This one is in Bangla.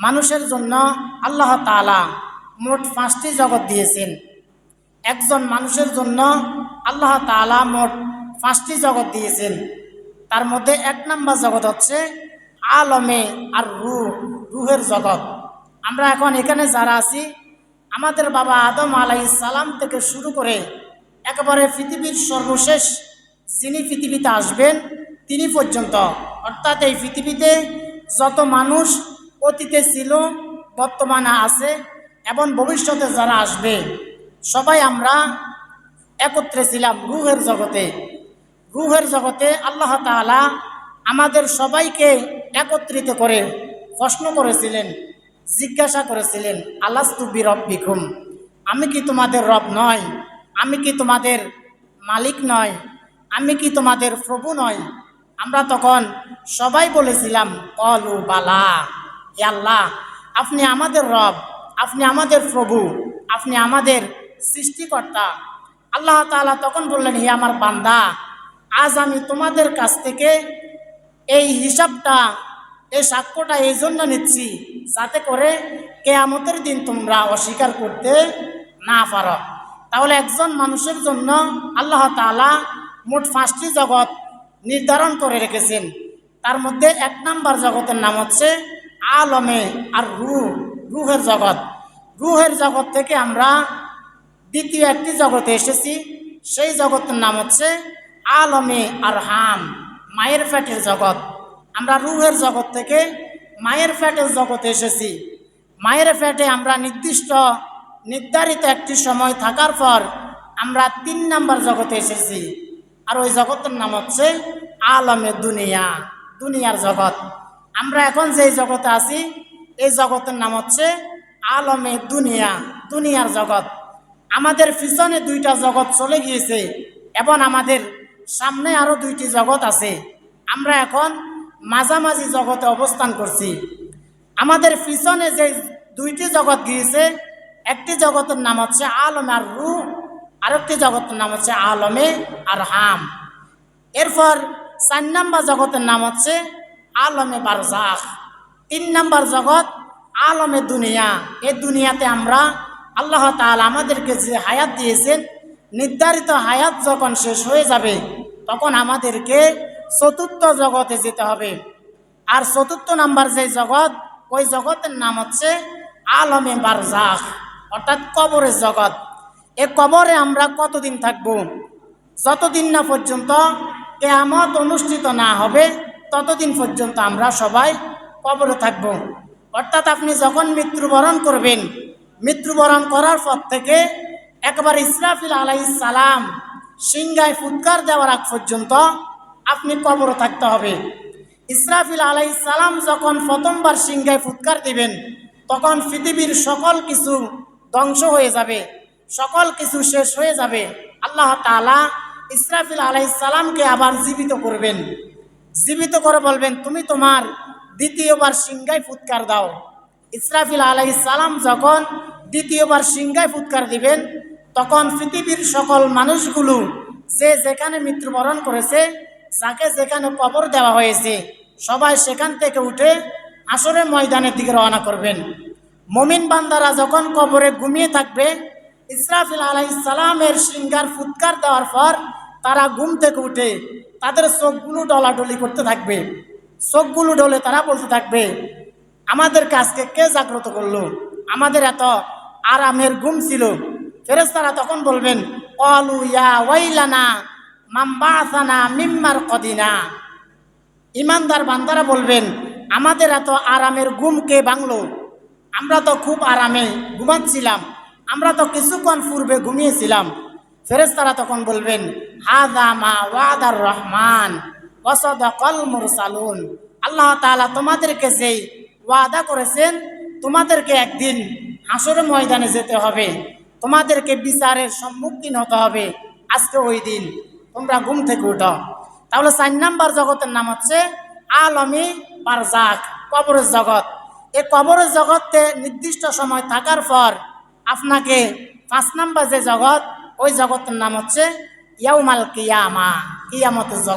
মানুষের জন্য আল্লাহ তাআলা মোট 5টি জগৎ দিয়েছেন। একজন মানুষের জন্য আল্লাহ তাআলা মোট 5টি জগৎ দিয়েছেন। তার মধ্যে 1 নম্বর জগৎ হচ্ছে আলমে আর রুহের জগৎ। আমরা এখন এখানে যারা আছি, আমাদের বাবা আদম আলাইহিস সালাম থেকে শুরু করে একেবারে পৃথিবীর সর্বশেষ যিনি পৃথিবীতে আসবেন তিনি পর্যন্ত, অর্থাৎ এই পৃথিবীতে যত মানুষ অতীতে ছিল, বর্তমানে আছে এবং ভবিষ্যতে যারা আসবে, সবাই আমরা একত্রে ছিলাম রুহের জগতে। রুহের জগতে আল্লাহ তাআলা আমাদের সবাইকে একত্রিত করে প্রশ্ন করেছিলেন, জিজ্ঞাসা করেছিলেন, আলাস্তু বিরব্বিকুম, আমি কি তোমাদের রব নয়? আমি কি তোমাদের মালিক নয়? আমি কি তোমাদের প্রভু নয়? আমরা তখন সবাই বলেছিলাম ক্বালু বালা, হে আল্লাহ, আপনি আমাদের রব, আপনি আমাদের প্রভু, আপনি আমাদের সৃষ্টিকর্তা। আল্লাহ তাআলা তখন বললেন, হে আমার বান্দা, আজ আমি তোমাদের কাছ থেকে এই হিসাবটা, এই সাক্ষ্যটা এই জন্য নিচ্ছি যাতে করে কিয়ামতের দিন তোমরা অস্বীকার করতে না পারো। তাহলে একজন মানুষের জন্য আল্লাহ তাআলা মোট 5টি জগৎ নির্ধারণ করে রেখেছেন। তার মধ্যে 1 নম্বর জগতের নাম হচ্ছে আলমে আর রুহের জগৎ। রুহের জগৎ থেকে আমরা দ্বিতীয় একটি জগতে এসেছি, সেই জগতের নাম হচ্ছে আলমে আরহাম, মায়ের পেটের জগৎ। আমরা রুহের জগৎ থেকে মায়ের পেটের জগতে এসেছি। মায়ের পেটে আমরা নির্ধারিত একটি সময় থাকার পর আমরা 3 নম্বর জগতে এসেছি, আর ওই জগতের নাম হচ্ছে আলমে দুনিয়া, দুনিয়ার জগৎ। আমরা এখন যেই জগতে আছি এই জগতের নাম হচ্ছে আলমে দুনিয়া, দুনিয়ার জগৎ। আমাদের পিছনে 2টা জগৎ চলে গিয়েছে এবং আমাদের সামনে আরো 2টি জগৎ আছে। আমরা এখন মাঝামাঝি জগতে অবস্থান করছি। আমাদের পিছনে যে 2টি জগৎ গিয়েছে, একটি জগতের নাম হচ্ছে আলমে আর রূহ, আরেকটি জগতের নাম হচ্ছে আলমে আরহাম। এরপর 4 নম্বর জগতের নাম হচ্ছে আলমে বারজাখ। 3 নম্বর জগৎ আলমে দুনিয়া। এই দুনিয়াতে আমরা আল্লাহ তাআলা আমাদেরকে যে হায়াত দিয়েছেন, নির্ধারিত হায়াত যখন শেষ হয়ে যাবে তখন আমাদেরকে 4র্থ জগতে যেতে হবে। আর 4র্থ নাম্বার যে জগৎ, ওই জগতের নাম হচ্ছে আলমে বারজাখ, অর্থাৎ কবরের জগৎ। এই কবরে আমরা কতদিন থাকব? যতদিন না পর্যন্ত কিয়ামত অনুষ্ঠিত না হবে ততদিন পর্যন্ত আমরা সবাই কবরে থাকব। অর্থাৎ আপনি যখন মৃত্যুবরণ করবেন, মৃত্যুবরণ করার পর থেকে একবার ইসরাফিল আলাইহিস সালাম সিংহায় ফুৎকার দেওয়ার আগ পর্যন্ত আপনি কবরে থাকতে হবে। ইসরাফিল আলাইহিস সালাম যখন প্রথমবার সিংহায় ফুৎকার দিবেন তখন পৃথিবীর সকল কিছু ধ্বংস হয়ে যাবে, সকল কিছু শেষ হয়ে যাবে। আল্লাহ তাআলা ইসরাফিল আলাইহিস সালামকে আবার জীবিত করবেন, জীবিত করে বলবেন, তুমি তোমার দ্বিতীয়বার সিংহায় ফুৎকার দাও। ইসরাফিল আলাইহিস সালাম যখন দ্বিতীয়বার সিংহায় ফুৎকার দিবেন তখন পৃথিবীর সকল মানুষগুলো যে যেখানে মৃত্যুবরণ করেছে, যাকে যেখানে কবর দেওয়া হয়েছে, সবাই সেখান থেকে উঠে হাসরের ময়দানের দিকে রওনা করবেন। মুমিন বান্দারা যখন কবরে ঘুমিয়ে থাকবে, ইসরাফিল আলাইহিস সালামের সিংহার ফুৎকার দেওয়ার পর তারা ঘুম থেকে উঠে তাদের চোখগুলো ডলাডলি করতে থাকবে। চোখগুলো ডলে তারা বলতে থাকবে, আমাদেরকে আজকে কে জাগ্রত করলো? আমাদের এত আরামের ঘুম ছিল। ফেরেশতারা তখন বলবেন, ক্বালু ইয়া ওয়াইলানা মান বাআসানা মিন মারকাদিনা। ইমানদার বান্দারা বলবেন, আমাদের এত আরামের ঘুম কে ভাঙলো? আমরা তো খুব আরামে ঘুমাচ্ছিলাম, আমরা তো কিছুক্ষণ পূর্বে ঘুমিয়েছিলাম। ফেরেশতারা তখন বলবেন, হাযা মা ওয়াদার রহমান ওয়া সাদাকাল মুরসালুন। আল্লাহ তাআলা তোমাদেরকে যেই ওয়াদা করেছেন, তোমাদেরকে একদিন হাসরের ময়দানে যেতে হবে, তোমাদেরকে বিচারের সম্মুখীন হতে হবে। আজকে ওই দিন, তোমরা ঘুম থেকে উঠো। তাহলে 4 নম্বর জগতের নাম হচ্ছে আলমে বারজাখ, কবরের জগৎ। এই কবরের জগতে নির্দিষ্ট সময় থাকার পর আপনাকে 5 নম্বর যে জগৎ, ওই জগতের নাম হচ্ছে ইয়াউমাল কিয়ামা, কিয়ামতের জগৎ।